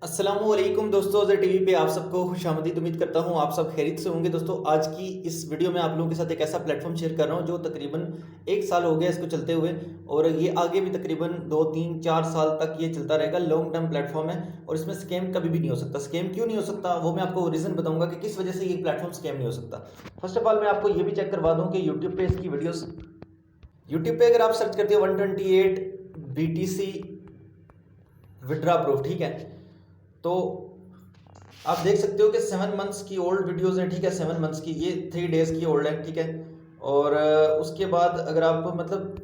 अस्सलामुअलैकुम दोस्तों, ज़े टीवी पे आप सबको खुशामदीद। उम्मीद करता हूँ आप सब खैरियत से होंगे। दोस्तों, आज की इस वीडियो में आप लोगों के साथ एक ऐसा प्लेटफॉर्म शेयर कर रहा हूँ जो तकरीबन 1 साल हो गया इसको चलते हुए, और ये आगे भी तकरीबन 2 3 4 साल तक ये चलता रहेगा। लॉन्ग टर्म प्लेटफॉर्म है और इसमें स्कैम कभी भी नहीं हो सकता। स्कैम क्यों नहीं हो सकता वो मैं आपको रीज़न बताऊंगा कि किस वजह से ये प्लेटफॉर्म स्कैम नहीं हो सकता। फर्स्ट ऑफ ऑल मैं आपको ये भी चेक करवा दूँ कि यूट्यूब पे इसकी वीडियोज़, यूट्यूब पे अगर आप सर्च करते हो 128 BTC विड्रा प्रूफ, ठीक है, तो आप देख सकते हो कि 7 मंथ्स की ओल्ड वीडियोज़ हैं, ठीक है। 7 मंथ्स की, ये 3 डेज़ की ओल्ड है, ठीक है। और उसके बाद अगर आप मतलब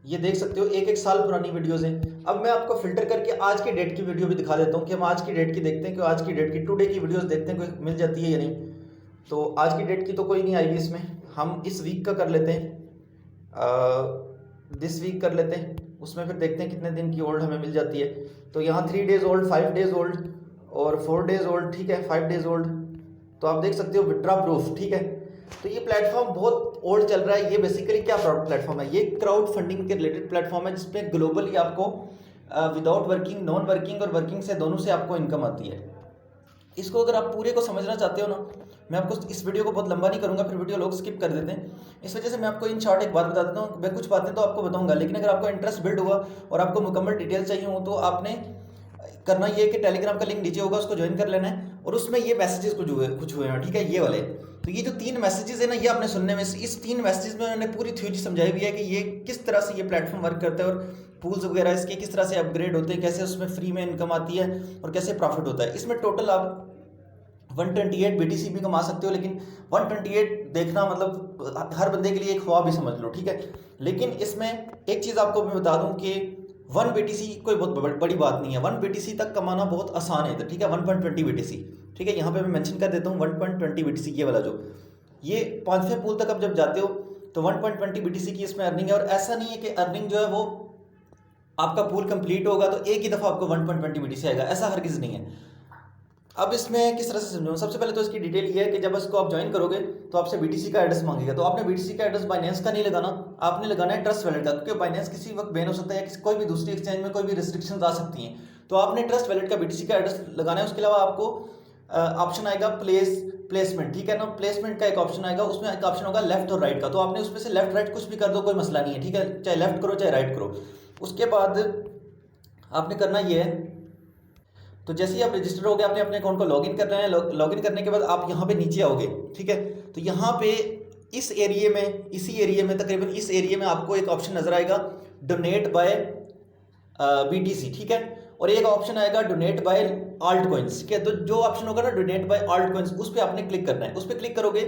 ये देख सकते हो 1 1 साल पुरानी वीडियोज़ हैं। अब मैं आपको फ़िल्टर करके आज की डेट की वीडियो भी दिखा देता हूँ कि हम आज की डेट की देखते हैं कि आज की डेट की टुडे की वीडियोज़ देखते हैं कोई मिल जाती है या नहीं। तो आज की डेट की तो कोई नहीं आएगी इसमें, हम इस वीक का कर लेते हैं, दिस वीक कर लेते हैं। उसमें फिर देखते हैं कितने दिन की ओल्ड हमें मिल जाती है। तो यहाँ 3 डेज़ ओल्ड, 5 डेज़ ओल्ड और 4 डेज़ ओल्ड, ठीक है, 5 डेज़ ओल्ड। तो आप देख सकते हो विड्रा प्रूफ, ठीक है। तो ये प्लेटफॉर्म बहुत ओल्ड चल रहा है। ये बेसिकली क्या प्लेटफॉर्म है, ये क्राउड फंडिंग के रिलेटेड प्लेटफॉर्म है जिसमें ग्लोबली आपको विदाउट वर्किंग, नॉन वर्किंग और वर्किंग से दोनों से आपको इनकम आती है। इसको अगर आप पूरे को समझना चाहते हो ना, मैं आपको इस वीडियो को बहुत लंबा नहीं करूंगा, फिर वीडियो लोग स्किप कर देते हैं। इस वजह से मैं आपको इन शॉर्ट एक बात बता देता हूँ। मैं कुछ बातें तो आपको बताऊंगा, लेकिन अगर आपको इंटरेस्ट बिल्ड हुआ और आपको मुकम्मल डिटेल चाहिए हो तो आपने करना ये कि टेलीग्राम का लिंक नीचे होगा, उसको ज्वाइन कर लेना है। और उसमें ये मैसेजेस कुछ हुए हैं, ठीक है, ये वाले। तो ये जो 3 मैसेजेस है ना, ये आपने सुनने में, इस 3 मैसेजेस में मैंने पूरी थ्योरी समझाई हुई है कि ये किस तरह से ये प्लेटफॉर्म वर्क करता है और पूल्स वगैरह इसके किस तरह से अपग्रेड होते हैं, कैसे उसमें फ्री में इनकम आती है और कैसे प्रॉफिट होता है। इसमें टोटल आप 128 BTC भी कमा सकते हो, लेकिन 128 देखना मतलब हर बंदे के लिए एक ख्वाब ही समझ लो, ठीक है। लेकिन इसमें एक चीज़ आपको मैं बता दूं कि 1 BTC कोई बहुत बड़ी बात नहीं है। 1 BTC तक कमाना बहुत आसान है, तो ठीक है। 1.20 BTC, ठीक है, यहाँ पे मैं मेंशन कर देता हूँ 1.20 BTC, ये वाला जो ये 5वें पूल तक अब जब जाते हो तो 1.20 BTC की इसमें अर्निंग है। और ऐसा नहीं है कि अर्निंग जो है वो आपका पूल कंप्लीट होगा तो एक ही दफ़ा आपको 1.20 BTC आएगा, ऐसा हरगिज़ नहीं है। अब इसमें किस तरह से समझाऊं, सबसे पहले तो इसकी डिटेल ये है कि जब इसको आप ज्वाइन करोगे तो आपसे बीटीसी का एड्रेस मांगेगा। तो आपने बीटीसी का एड्रेस बाइनेंस का नहीं लगाना, आपने लगाना है ट्रस्ट वैलेट का, क्योंकि बाइनेंस किसी वक्त बैन हो सकता है या किसी कोई भी दूसरी एक्सचेंज में कोई भी रिस्ट्रिक्शंस आ सकती हैं। तो आपने ट्रस्ट वैलेट का बीटीसी का एड्रेस लगाना है। उसके अलावा आपको ऑप्शन आएगा प्लेसमेंट, ठीक है ना। प्लेसमेंट का एक ऑप्शन आएगा, उसमें एक ऑप्शन होगा लेफ्ट और राइट का। तो आपने उसमें से लेफ्ट राइट कुछ भी कर दो, कोई मसला नहीं है, ठीक है, चाहे लेफ्ट करो चाहे राइट करो। उसके बाद आपने करना ये है, तो जैसे ही आप रजिस्टर हो गए, आपने अपने अकाउंट को लॉगिन करना है। लॉगिन करने के बाद आप यहाँ पे नीचे आओगे, ठीक है। तो यहाँ पे इस एरिया में, इसी एरिया में, तकरीबन इस एरिया में आपको एक ऑप्शन नजर आएगा डोनेट बाय BTC, ठीक है। और एक ऑप्शन आएगा डोनेट बाय आल्ट कॉइन्स, ठीक है। तो जो ऑप्शन होगा ना डोनेट बाय आल्ट कॉइन्स, उस पर आपने क्लिक करना है। उस पर क्लिक करोगे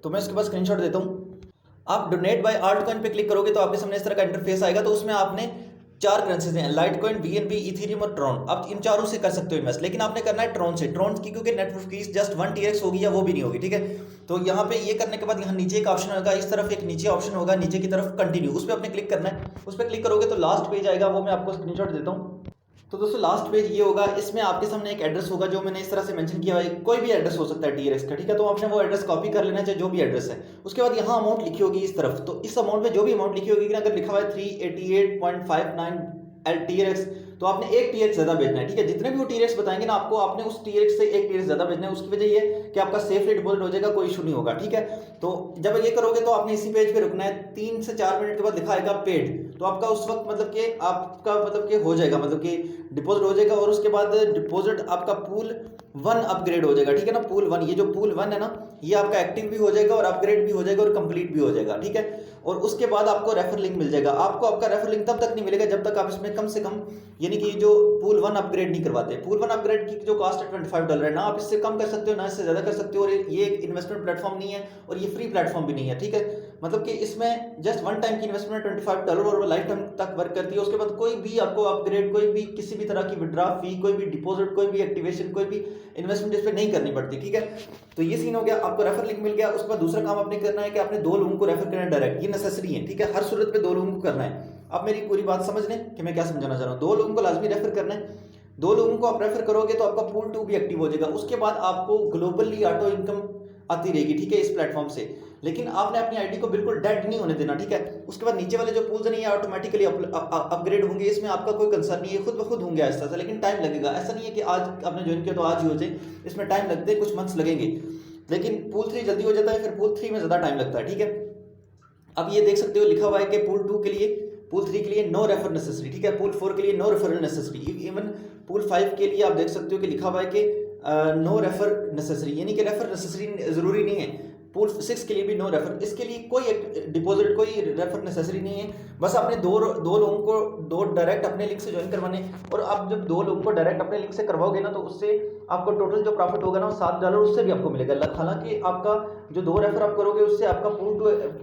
तो मैं उसके बाद स्क्रीनशॉट देता हूँ। आप डोनेट बाय आल्ट कॉइन पे क्लिक करोगे तो आपके सामने इस तरह का इंटरफेस आएगा। तो उसमें आपने 4 करेंसीज हैं, लाइट कॉइन, BNB, इथेरियम और ट्रॉन। आप इन चारों से कर सकते हो इन्वेस्ट, लेकिन आपने करना है ट्रॉन से। ट्रॉन की क्योंकि नेटवर्क फीस जस्ट 1 TRX होगी या वो भी नहीं होगी, ठीक है। तो यहाँ पे ये करने के बाद यहाँ नीचे एक ऑप्शन होगा, इस तरफ एक नीचे ऑप्शन होगा, नीचे की तरफ कंटिन्यू, उस पर आपने क्लिक करना है। उस पर क्लिक करोगे तो लास्ट पेज आएगा, वो मैं आपको स्क्रीनशॉट देता हूँ। तो दोस्तों लास्ट पेज ये होगा, इसमें आपके सामने एक एड्रेस होगा जो मैंने इस तरह से मेंशन किया है। कोई भी एड्रेस हो सकता है TRX का, ठीक है। तो आपने वो एड्रेस कॉपी कर लेना, चाहे जो भी एड्रेस है। उसके बाद यहाँ अमाउंट लिखी होगी इस तरफ, तो इस अमाउंट में जो भी अमाउंट लिखी होगी, अगर लिखा हुआ है 388.59 TRX, तो आपने एक TRX ज्यादा भेजना है, ठीक है। जितने भी वो TRX बताएंगे ना आपको, आपने उस TRX से एक TRX ज्यादा भेजना है। उसकी वजह ये कि आपका सेफली डिपॉजिट हो जाएगा, कोई इशू नहीं होगा, ठीक है। तो जब ये करोगे तो आपने इसी पेज पे रुकना है। 3 से 4 मिनट के बाद लिखा आएगा पेड, तो आपका उस वक्त मतलब कि आपका मतलब कि हो जाएगा, मतलब कि डिपॉजिट हो जाएगा। और उसके बाद डिपॉजिट आपका पूल 1 अपग्रेड हो जाएगा, ठीक है ना। पूल 1, ये जो पूल 1 है ना, ये आपका एक्टिव भी हो जाएगा और अपग्रेड भी हो जाएगा और कंप्लीट भी हो जाएगा, ठीक है। और उसके बाद आपको रेफर लिंक मिल जाएगा। आपको आपका रेफर लिंक तब तक नहीं मिलेगा जब तक आप इसमें कम से कम, यानी कि जो पूल 1 अपग्रेड नहीं करवाते। पूल 1 अपग्रेड की जो कॉस्ट है $25 है ना, आप इससे कम कर सकते हो ना इससे ज्यादा कर सकते हो। और ये एक इन्वेस्टमेंट प्लेटफॉर्म नहीं है और ये फ्री प्लेटफॉर्म भी नहीं है, ठीक है। मतलब कि इसमें जस्ट 1 टाइम की इन्वेस्टमेंट $25 और वो लाइफ टाइम तक वर्क करती है। उसके बाद कोई भी आपको अपग्रेड, कोई भी किसी भी तरह की विड्रा फी, कोई भी डिपॉजिट, कोई भी एक्टिवेशन, कोई भी इन्वेस्टमेंट इस पर नहीं करनी पड़ती, ठीक है। तो ये सीन हो गया, आपको रेफर लिंक मिल गया। उसके बाद दूसरा काम आपने करना है कि आपने 2 लोगों को रेफर करना है डायरेक्ट, ये नेसेसरी है, ठीक है। हर सूरत पे 2 लोगों को करना है। आप मेरी पूरी बात समझ लें कि मैं क्या समझाना चाह रहा हूँ। 2 लोगों को लाजमी रेफर करना है। 2 लोगों को आप रेफर करोगे तो आपका पूल 2 भी एक्टिव हो जाएगा। उसके बाद आपको ग्लोबली ऑटो इनकम आती रहेगी, ठीक है, इस प्लेटफॉर्म से। लेकिन आपने अपनी आईडी को बिल्कुल डेड नहीं होने देना, ठीक है। उसके बाद नीचे वाले जो पूल्स नहीं है ऑटोमेटिकली अपग्रेड होंगे, इसमें आपका कोई कंसर्न नहीं है, खुद ब खुद होंगे आहिस्ता सा, लेकिन टाइम लगेगा। ऐसा नहीं है कि आज आपने ज्वाइन किया तो आज ही हो जाए, इसमें टाइम लगते हैं, कुछ मंथ्स लगेंगे। लेकिन पूल 3 जल्दी हो जाता है, फिर पूल 3 में ज़्यादा टाइम लगता है, ठीक है। अब ये देख सकते हो लिखा हुआ है कि पूल 2 के लिए, पूल 3 के लिए नो रेफर नेसेसरी, ठीक है। पूल 4 के लिए no referral necessary, even pool 5 के लिए आप देख सकते हो कि लिखा हुआ है कि नो रेफर नेसेसरी, यानी कि रेफर नेसेसरी ज़रूरी नहीं है। पूल 6 के लिए भी नो रेफर, इसके लिए कोई डिपॉजिट, कोई रेफर नेसेसरी नहीं है। बस आपने दो लोगों को दो डायरेक्ट अपने लिंक से ज्वाइन करवाने, और आप जब 2 लोगों को डायरेक्ट अपने लिंक से करवाओगे ना, तो उससे आपको टोटल जो प्रॉफिट होगा ना वो $7 उससे भी आपको मिलेगा। हालांकि आपका जो 2 रेफर आप करोगे उससे आपका पूल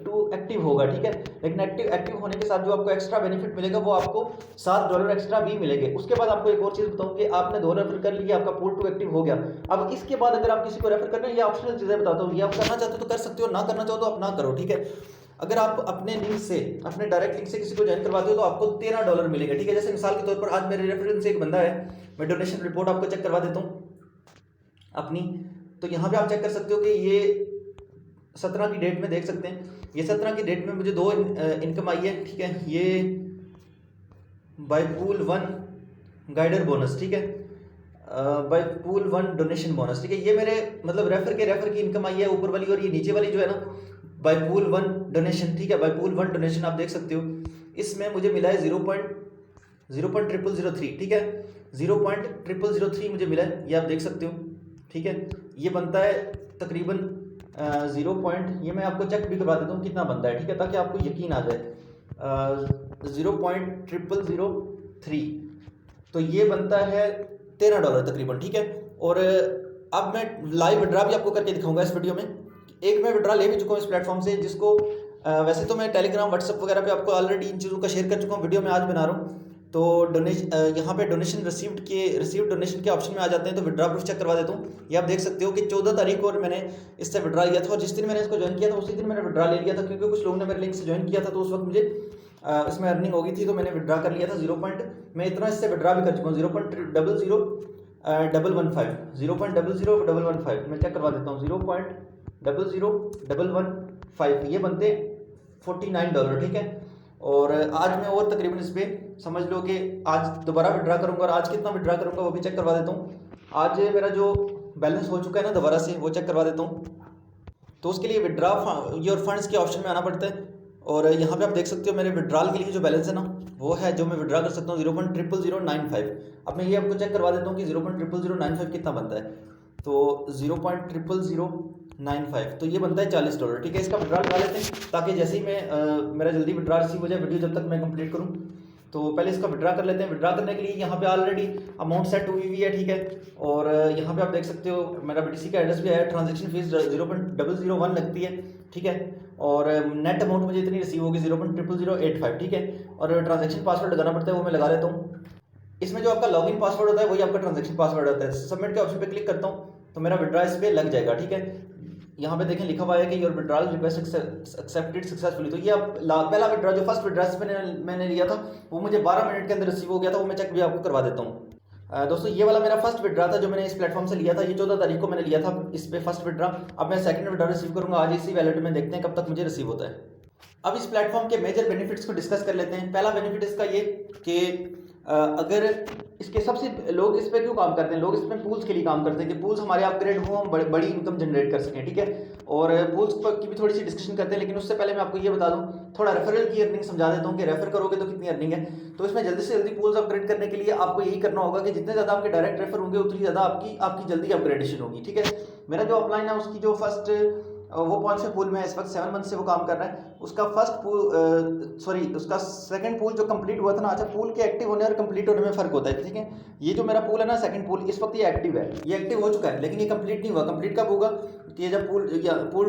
2 एक्टिव होगा, ठीक है। लेकिन एक्टिव होने के साथ जो आपको एक्स्ट्रा बेनिफिट मिलेगा वो आपको $7 एक्स्ट्रा भी मिलेंगे। उसके बाद आपको एक और चीज़ बताऊं कि आपने 2 रेफर कर लिया, आपका पूल 2 एक्टिव हो गया। अब इसके बाद अगर आप किसी को रेफर करना है, ये ऑप्शनल चीज़ें बताता हूँ, ये आप करना चाहते हो तो कर सकते हो, ना करना चाहो तो आप ना करो, ठीक है। अगर आप अपने लिंक से, अपने डायरेक्ट लिंक से किसी को ज्वाइन करवाते हो तो आपको $13 मिलेगा, ठीक है। जैसे मिसाल के तौर पर आज मेरे रेफरेंस से एक बंदा है, मैं डोनेशन रिपोर्ट आपको चेक करवा देता हूँ अपनी। तो यहाँ पे आप चेक कर सकते हो कि ये 17 की डेट में देख सकते हैं, ये 17 की डेट में मुझे 2 इनकम आई है, ठीक है। ये बाय पूल 1 गाइडर बोनस, ठीक है, बाय पूल 1 डोनेशन बोनस, ठीक है। ये मेरे मतलब रेफर की इनकम आई है ऊपर वाली, और ये नीचे वाली जो है ना बाय पूल 1 डोनेशन, ठीक है। बाय पूल 1 डोनेशन आप देख सकते हो, इसमें मुझे मिला है 0.0003, ठीक है। 0.0003 मुझे मिला है, ये आप देख सकते हो, ठीक है। ये बनता है तकरीबन 0. ये मैं आपको चेक भी करवा देता हूँ कितना बनता है, ठीक है, ताकि आपको यकीन आ जाए। 0.0003, तो ये बनता है $13 तकरीबन, ठीक है। और अब मैं लाइव विड्रा भी आपको करके दिखाऊंगा इस वीडियो में। एक मैं विड्रा ले भी चुका हूँ इस प्लेटफॉर्म से, जिसको वैसे तो मैं टेलीग्राम व्हाट्सअप वगैरह पे आपको ऑलरेडी इन चीज़ों का शेयर कर चुका हूँ, वीडियो में आज बना रहा हूँ। तो यहाँ पे डोनेशन रिसीव्ड डोनेशन के ऑप्शन में आ जाते हैं, तो विड्रा प्रूफ चेक करवा देता हूँ। ये आप देख सकते हो कि 14 तारीख को मैंने इससे विड्रा लिया था, और जिस दिन मैंने इसको ज्वाइन किया था उसी दिन मैंने विड्रा ले लिया था, क्योंकि कुछ लोगों ने मेरे लिंक से ज्वाइन किया था, तो उस वक्त मुझे इसमें अर्निंग हो गई थी, तो मैंने विड्रा कर लिया था। मैं इतना इससे विड्रा भी कर चुका हूँ, 0.00115 मैं चेक करवा देता हूँ, 0.00115, ये बनते $49, ठीक है। और आज मैं और तकरीबन इस पर समझ लो कि आज दोबारा विड्रा करूंगा, और आज कितना विड्रा करूंगा वो भी चेक करवा देता हूँ। आज मेरा जो बैलेंस हो चुका है ना दोबारा से, वो चेक करवा देता हूँ। तो उसके लिए विड्रा योर फंड्स के ऑप्शन में आना पड़ता है, और यहाँ पे आप देख सकते हो मेरे विड्रॉल के लिए जो बैलेंस है ना वो है, जो मैं विड्रा कर सकता हूँ 0.00095। अब मैं ये आपको चेक करवा देता हूँ कि 0.00095 कितना बनता है। तो 0.00095, तो ये बनता है $40, ठीक है। इसका विड्रॉल लगा लेते हैं, ताकि जैसे ही मैं मेरा जल्दी विड्रॉल रिसीव हो जाए, वीडियो जब तक मैं कंप्लीट करूँ। तो पहले इसका विड्रा कर लेते हैं। विड्रा करने के लिए यहाँ पे ऑलरेडी अमाउंट सेट हुई हुई है, ठीक है। और यहाँ पे आप देख सकते हो मेरा BTC का एड्रेस भी है, ट्रांजैक्शन फीस 0.001 लगती है, ठीक है। और नेट अमाउंट मुझे इतनी रिसीव होगी 0.00085, ठीक है। और ट्रांजैक्शन पासवर्ड लगाना पड़ता है, वो मैं लगा लेता हूँ। इसमें जो आपका लॉगिन पासवर्ड होता है वही आपका ट्रांजैक्शन पासवर्ड होता है। सबमिट के ऑप्शन पे क्लिक करता हूँ तो मेरा विड्रा इस पर लग जाएगा, ठीक है। यहाँ पे देखें लिखा हुआ है कि your withdrawal request accepted successfully. तो ये आप पहला विड्रा जो फर्स्ट विड्रा मैंने लिया था वो मुझे 12 मिनट के अंदर रिसीव हो गया था, वो मैं चेक भी आपको करवा देता हूँ। दोस्तों ये वाला मेरा फर्स्ट विड्रा था जो मैंने इस प्लेटफॉर्म से लिया था, ये 14 तारीख को मैंने लिया था इस पे फर्स्ट विड्रा। अब मैं सेकंड विड्रा रिसीव करूंगा आज इसी वैलेट में, देखते हैं कब तक मुझे रिसीव होता है। अब इस प्लेटफॉर्म के मेजर बेनिफिट्स को डिस्कस कर लेते हैं। पहला बेनिफिट इसका ये कि अगर इसके सबसे लोग इस पर क्यों काम करते हैं, लोग इसमें पूल्स के लिए काम करते हैं कि पूल्स हमारे अपग्रेड हो, हम बड़ी इनकम जनरेट कर सकें, ठीक है। और पूल्स की भी थोड़ी सी डिस्कशन करते हैं, लेकिन उससे पहले मैं आपको ये बता दूं, थोड़ा रेफरल की अर्निंग समझा देता हूं कि रेफर करोगे तो कितनी अर्निंग है। तो इसमें जल्दी से जल्दी पूल्स अपग्रेड करने के लिए आपको यही करना होगा कि जितने ज़्यादा आपके डायरेक्ट रेफर होंगे उतनी ज़्यादा आपकी जल्दी अपग्रेडेशन होगी, ठीक है। मेरा जो अपलाइन है उसकी जो फर्स्ट वो कौन से पूल में है इस वक्त 7 मंथ से वो काम कर रहा है, उसका उसका सेकंड पूल जो कंप्लीट हुआ था ना। अच्छा, पूल के एक्टिव होने और कंप्लीट होने में फ़र्क होता है, ठीक है। ये जो मेरा पूल है ना सेकंड पूल, इस वक्त ये एक्टिव है, ये एक्टिव हो चुका है, लेकिन ये कंप्लीट नहीं हुआ। कंप्लीट कब होगा कि ये जब पूल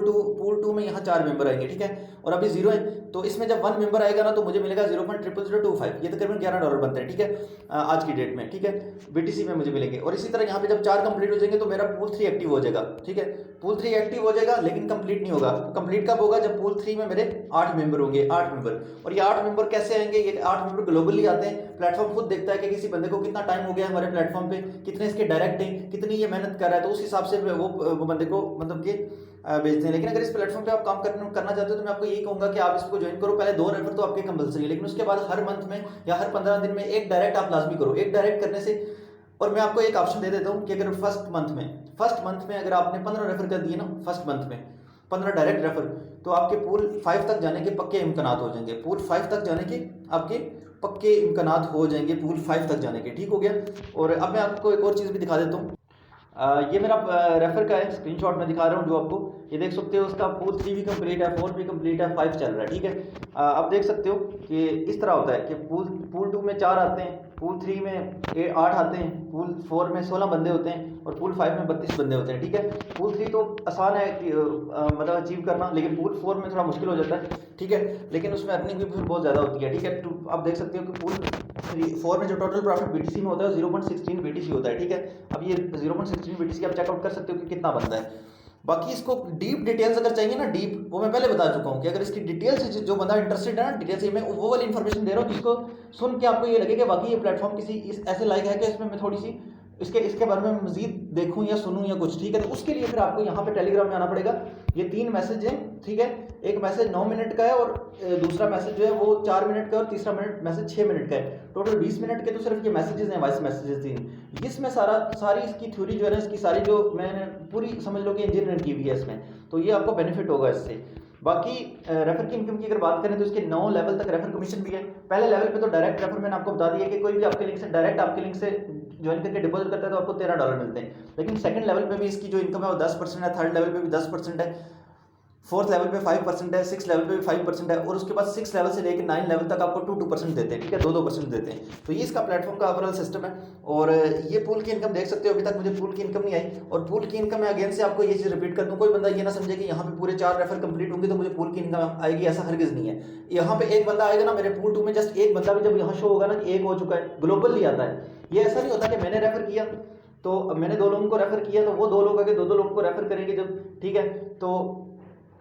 टू में यहाँ 4 मेंबर आएंगे, ठीक है। और अभी 0 है, तो इसमें जब 1 मेंबर आएगा ना तो मुझे मिलेगा 0.00025, ये तकरीबन $11 बनते हैं, ठीक है, आज की डेट में, ठीक है। BTC में मुझे मिलेंगे। और इसी तरह यहाँ पे जब 4 कंप्लीट हो जाएंगे तो मेरा पूल 3 एक्टिव हो जाएगा, ठीक है। पूल 3 एक्टिव हो जाएगा, लेकिन कंप्लीट नहीं होगा। कंप्लीट कब होगा, जब पूल 3 में मेरे 8 मेंबर होंगे, 8 मेंबर। और ये 8 मेंबर कैसे आएंगे, ये 8 मेंबर ग्लोबली आते हैं। प्लेटफॉर्म खुद देखता है कि किसी बंदे को कितना टाइम हो गया हमारे प्लेटफॉर्म पे, कितने इसके डायरेक्ट हैं, कितनी ये मेहनत कर रहा है, तो उस हिसाब से वो बंदे को मतलब कि भेजते हैं। लेकिन अगर इस प्लेटफॉर्म पे आप काम करना चाहते हो तो मैं आपको यही कहूँगा कि आप इसको ज्वाइन करो। पहले 2 रेफर तो आपके कंपलसरी है, लेकिन उसके बाद हर मंथ में या हर 15 दिन में एक डायरेक्ट आप लाजमी करो। एक डायरेक्ट करने से, और मैं आपको एक ऑप्शन दे देता हूँ कि अगर फर्स्ट मंथ में अगर आपने 15 रेफर कर दिए ना, फर्स्ट मंथ में 15 डायरेक्ट रेफर, तो आपके पूल 5 तक जाने के पक्के इम्कानात हो जाएंगे। पूल 5 तक जाने के आपके पक्के इम्कानात हो जाएंगे, पूल 5 तक जाने के। ठीक हो गया। और अब मैं आपको एक और चीज़ भी दिखा देता हूँ। ये मेरा रेफर का है, स्क्रीनशॉट में दिखा रहा हूँ जो आपको, ये देख सकते हो। उसका पूल 3 भी कंप्लीट है, 4 भी कंप्लीट है, 5 चल रहा है। ठीक है। आप देख सकते हो कि इस तरह होता है कि पूल 2 में 4 आते हैं, पूल 3 में 8 आते हैं, पूल 4 में 16 बंदे होते हैं और पूल 5 में 32 बंदे होते हैं। ठीक है। पूल 3 तो आसान है मतलब अचीव करना, लेकिन पूल 4 में थोड़ा मुश्किल हो जाता है। ठीक है। लेकिन उसमें अर्निंग भी बहुत ज़्यादा होती है। ठीक है। तो आप देख सकते हो कि पूल 4 में जो टोटल प्रॉफिट बीटीसी में होता है 0.16 बीटीसी होता है। ठीक है। अब ये 0.16 बीटीसी आप चेकआउट कर सकते हो कि कितना बनता है। बाकी इसको डीप डिटेल्स अगर चाहिए ना, डीप, वो मैं पहले बता चुका हूँ कि अगर इसकी डिटेल्स जो बंदा इंटरेस्टेड है ना डिटेल्स, मैं वो वाली इन्फॉर्मेशन दे रहा हूँ जिसको सुन के आपको ये लगे कि बाकी ये प्लेटफॉर्म किसी ऐसे लायक है कि इसमें मैं थोड़ी सी इसके बारे में मजीद देखूं या सुनूं या कुछ। ठीक है। तो उसके लिए फिर आपको यहाँ पे टेलीग्राम में आना पड़ेगा। ये 3 मैसेज हैं। ठीक है। एक मैसेज 9 मिनट का है और दूसरा मैसेज जो है वो 4 मिनट का है और तीसरा मैसेज 6 मिनट का है। टोटल 20 मिनट के तो सिर्फ ये मैसेजेस हैं, वॉइस मैसेजेस 3। इसमें सारी इसकी थ्योरी जो है ना, इसकी सारी जो मैंने पूरी समझ लो कि इंजीनियरिंग की हुई है इसमें, तो ये आपको बेनिफिट होगा इससे। बाकी रेफर की इनकम की अगर बात करें तो इसके 9 लेवल तक रेफर कमीशन भी है। पहले लेवल पे तो डायरेक्ट रेफर मैंने आपको बता दिया कि कोई भी आपके लिंक से डायरेक्ट आपके लिंक से ज्वाइन करके डिपॉजिट करता है तो आपको $13 मिलते हैं। लेकिन सेकंड लेवल पे भी इसकी जो इनकम है वो 10% है, थर्ड लेवल पे भी 10% है, फोर्थ लेवल पे 5% है, 6 लेवल पे भी 5% है, और उसके बाद 6 लेवल से लेकर 9 लेवल तक आपको 2% देते हैं। ठीक है। 2% देते हैं। तो ये इसका प्लेटफॉर्म का ओवरऑल सिस्टम है। और ये पूल की इनकम देख सकते हो, अभी तक मुझे पूल की इनकम नहीं आई। और पूल की इनकम मैं अगेन से आपको ये चीज़ रिपीट कर दूँ, कोई बंदा ये ना समझे कि यहाँ पे पूरे 4 रेफर कंप्लीट होंगे तो मुझे पूल की इनकम आएगी, ऐसा हरगिज़ नहीं है। यहाँ पे एक बंदा आएगा ना, मेरे पूल 2 में जस्ट एक बंदा भी जब यहाँ शो होगा ना कि एक हो चुका है, ग्लोबली आता है। ये ऐसा नहीं होता कि मैंने रेफर किया तो मैंने 2 लोगों को रेफर किया तो वो 2 लोग आगे 2 लोगों को रेफर करेंगे जब। ठीक है। तो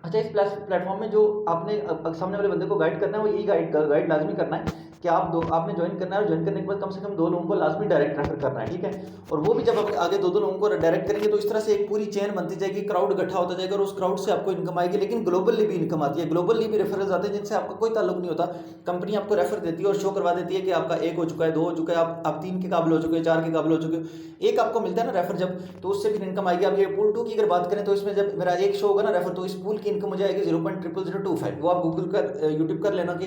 अच्छा, इस प्लेटफॉर्म में जो आपने सामने वाले बंदे को गाइड करना है वो यही गाइड लाजमी करना है कि आपने ज्वाइन करना है, और ज्वाइन करने के बाद कम से कम 2 लोगों को लाजमी डायरेक्ट रेफर करना है। ठीक है। और वो भी जब आप आगे 2 लोगों को डायरेक्ट करेंगे तो इस तरह से एक पूरी चेन बनती जाएगी, क्राउड इकट्ठा होता जाएगा और उस क्राउड से आपको इनकम आएगी। लेकिन ग्लोबली भी इनकम आती है, ग्लोबली भी रेफरेंस आते हैं जिनसे आपका कोई ताल्लुक नहीं होता। कंपनी आपको रेफर देती है और शो करवा देती है कि आपका 1 हो चुका है, 2 हो चुका है, आप 3 के काबिल हो चुके हैं, 4 के काबिल हो चुके हो, एक आपको मिलता है ना रेफर जब, तो उससे फिर इनकम आएगी। अब ये पूल 2 की अगर बात करें तो इसमें जब मेरा एक शो होगा ना रेफर, तो इस पूल की इनकम मुझे आएगी 0.00025। वो आप गूगल कर यूट्यूब कर लेना कि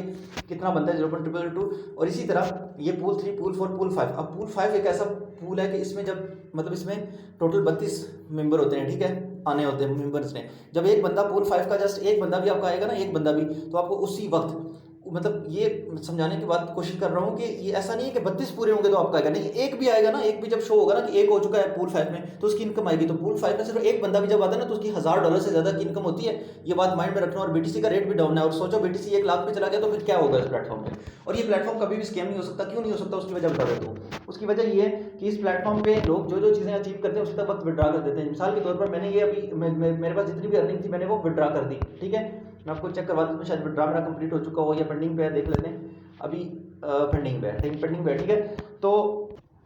कितना बनता है 0.00022। और इसी तरह ये पूल 3, पूल 4, पूल 5। अब पूल 5 एक ऐसा पूल है कि इसमें जब मतलब इसमें टोटल 32 मेंबर होते हैं। ठीक है। आने होते हैं मेंबर्स ने। जब एक बंदा पूल 5 का जस्ट एक बंदा भी आपका आएगा ना, एक बंदा भी, तो आपको उसी वक्त, मतलब ये समझाने की बात कोशिश कर रहा हूँ कि ये ऐसा नहीं है कि 32 पूरे होंगे तो आपका आएगा, नहीं, एक भी आएगा ना, एक भी जब शो होगा ना कि एक हो चुका है पूल 5 में तो उसकी इनकम आएगी। तो पूल 5 में सिर्फ एक बंदा भी जब आता है ना तो उसकी $1000 से ज़्यादा की इनकम होती है। ये बात माइंड में रखना। और बीटीसी का रेट भी डाउन है, और सोचो बीटीसी 1 लाख पे चला गया तो फिर क्या होगा इस प्लेटफॉर्म पे। और ये प्लेटफॉर्म कभी भी स्कैम नहीं हो सकता। क्यों नहीं हो सकता? उसकी वजह बता देता हूँ। उसकी वजह ये है कि इस प्लेटफॉर्म पे लोग जो चीज़ें अचीव करते हैं उसी तक वक्त विड्रा कर देते हैं। मिसाल के तौर पर मैंने ये अभी मेरे पास जितनी भी अर्निंग थी मैंने वो विड्रा कर दी। ठीक है। मैं आपको चेक करवा दूँ, शायद विड्रा मेरा कंप्लीट हो चुका हो या पेंडिंग पे है, देख लेते हैं। अभी पेंडिंग पे है। ठीक है। तो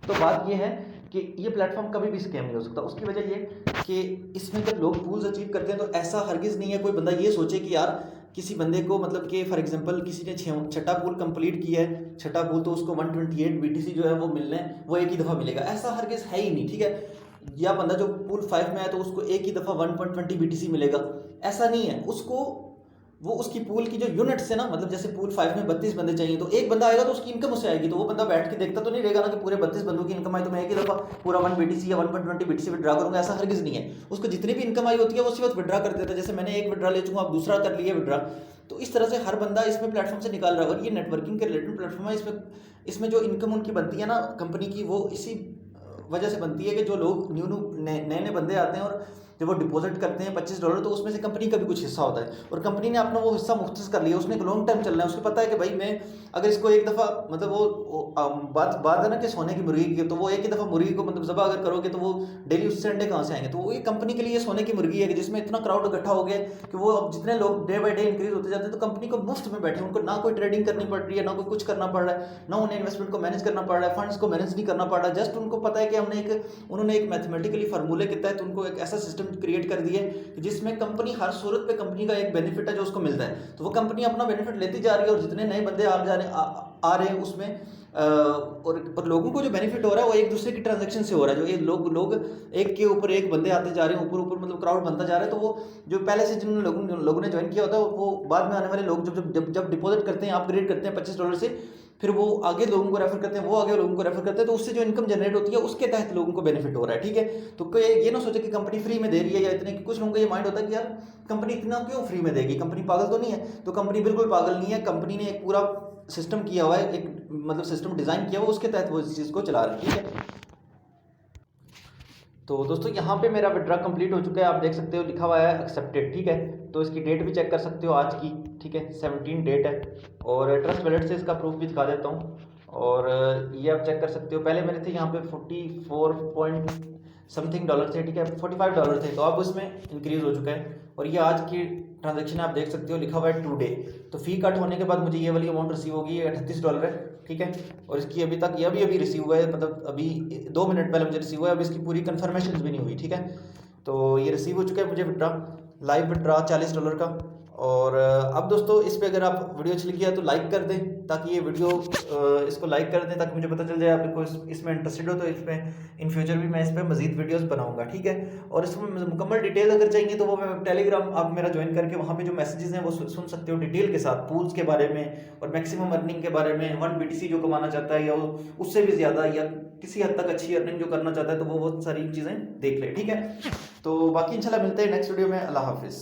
बात ये है कि ये प्लेटफॉर्म कभी भी स्कैम नहीं हो सकता। उसकी वजह ये कि इसमें जब लोग पूल्स अचीव करते हैं तो ऐसा हरगिज़ नहीं है कोई बंदा ये सोचे कि यार किसी बंदे को, मतलब कि फॉर एग्जांपल किसी ने 6ठा पूल कंप्लीट किया है, 6ठा पूल, तो उसको 128 बीटीसी जो है वो मिलने, वो एक ही दफ़ा मिलेगा, ऐसा हरगिज़ है ही नहीं। ठीक है। या बंदा जो पूल 5 में है तो उसको एक ही दफ़ा 1.20 बीटीसी मिलेगा, ऐसा नहीं है। उसको वो उसकी पूल की जो यूनिट्स है ना, मतलब जैसे पूल 5 में 32 बंदे चाहिए तो एक बंदा आएगा तो उसकी इनकम उससे आएगी। तो वो बंदा बैठ के देखता तो नहीं रहेगा ना कि पूरे 32 बंदों की इनकम आई तो मैं एक ही दफ़ा पूरा 1 बीटीसी या 1.20 बीटीसी विड्रा करूंगा, ऐसा हरगिज़ नहीं है। उसको जितनी भी इनकम आई होती है वो उसी वक्त विड्रा कर देता है। जैसे मैंने एक विड्रा ले चुका, आप दूसरा कर लिए विड्रा, तो इस तरह से हर बंदा इसमें प्लेटफॉर्म से निकाल रहा है। और ये नेटवर्किंग के रिलेटेड प्लेटफॉर्म है। इसमें जो इनकम उनकी बनती है ना कंपनी की, वो इसी वजह से बनती है कि जो लोग नए नए बंदे आते हैं और जब वो डिपॉजिट करते हैं $25, तो उसमें से कंपनी का भी कुछ हिस्सा होता है और कंपनी ने अपना वो हिस्सा मुख्तस कर लिया, उसने एक लॉन्ग टाइम चलना है, उसको पता है कि भाई मैं अगर इसको एक दफ़ा मतलब बात बात है ना कि सोने की मुर्गी की, तो वो एक ही दफ़ा मुर्गी को मतलब ज़बह अगर करोगे तो वो डेली उससे अंडे कहाँ से आएंगे। तो वो ये कंपनी के लिए सोने की मुर्गी है कि जिसमें इतना क्राउड इकट्ठा हो गया कि वो अब जितने लोग डे बाई डे इंक्रीज होते जाते हैं, तो कंपनी को मुफ्त में बैठे, उनको ना कोई ट्रेडिंग करनी पड़ रही है, ना कोई कुछ करना पड़ रहा है, ना उन्हें इन्वेस्टमेंट को मैनेज करना पड़ रहा है, फंड्स को मैनेज नहीं करना पड़ रहा है। जस्ट उनको पता है कि उन्होंने एक मैथमेटिकली फार्मूले के तहत उनको एक ऐसा सिस्टम क्रिएट कर दिया है जिसमें कंपनी हर सूरत पे कंपनी का एक बेनिफिट है जो उसको मिलता है, तो वो कंपनी अपना बेनिफिट लेती जा रही है और जितने नए बंदे आ रहे हैं उसमें और लोगों को जो बेनिफिट हो रहा है वो एक दूसरे की ट्रांजैक्शन से हो रहा है। जो ये लोग एक के ऊपर एक बंदे आते जा रहे हैं, ऊपर ऊपर मतलब क्राउड बनता जा रहा है, तो वो जो पहले से जिन लोगों ने ज्वाइन किया होता है वो बाद में आने वाले लोग जब डिपॉजिट करते हैं, अपग्रेड करते हैं $25 से, फिर वो आगे लोगों को रेफर करते हैं, वो आगे लोगों को रेफर करते हैं, तो उससे जो इनकम जनरेट होती है उसके तहत लोगों को बेनिफिट हो रहा है। ठीक है, तो कोई ये ना सोचे कि कंपनी फ्री में दे रही है या इतने की, कुछ लोगों का ये माइंड होता है कि यार कंपनी इतना क्यों फ्री में देगी, कंपनी पागल तो नहीं है। तो कंपनी बिल्कुल पागल नहीं है, कंपनी ने एक पूरा सिस्टम किया हुआ है, एक मतलब सिस्टम डिजाइन किया हुआ, उसके तहत वो इस चीज़ को चला रही है। ठीक है, तो दोस्तों यहाँ पे मेरा विड्रॉ कंप्लीट हो चुका है, आप देख सकते हो लिखा हुआ है एक्सेप्टेड। ठीक है, तो इसकी डेट भी चेक कर सकते हो आज की। ठीक है, 17 डेट है और ट्रस्ट वैलेट से इसका प्रूफ भी दिखा देता हूँ और ये आप चेक कर सकते हो। पहले मेरे थे यहाँ पे 44 पॉइंट समथिंग डॉलर थे। ठीक है, $45 थे, तो अब उसमें इंक्रीज हो चुका है और ये आज की ट्रांजैक्शन आप देख सकते हो, लिखा हुआ है टुडे। तो फी कट होने के बाद मुझे ये वाली अमाउंट रिसीव होगी, $38 है। ठीक है, और इसकी अभी तक ये अभी रिसीव हुआ है, मतलब अभी 2 मिनट पहले मुझे रिसीव हुआ है, अभी इसकी पूरी कन्फर्मेशन भी नहीं हुई। ठीक है, तो ये रिसीव हो चुका है मुझे विड्रॉ, लाइव विड्रॉ $40 का। और अब दोस्तों इस पे अगर आप वीडियो अच्छी लगी है तो लाइक कर दें, ताकि ये वीडियो इसको लाइक कर दें ताकि मुझे पता चल जाए आपको इसमें इंटरेस्टेड हो, तो इसमें इन फ्यूचर भी मैं इस पर मजीद वीडियोस बनाऊंगा। ठीक है, और इसमें मुकम्मल डिटेल अगर चाहिए तो वो मैं टेलीग्राम आप मेरा ज्वाइन करके वहाँ पे जो मैसेजेस हैं वो सुन सकते हो डिटेल के साथ, पूल्स के बारे में और मैक्सिमम अर्निंग के बारे में। 1 BTC जो कमाना चाहता है या उससे भी ज़्यादा या किसी हद तक अच्छी अर्निंग जो करना चाहता है, तो वो बहुत सारी चीज़ें देख ले। ठीक है, तो बाकी इंशाल्लाह मिलते हैं नेक्स्ट वीडियो में। अल्लाह हाफिज़।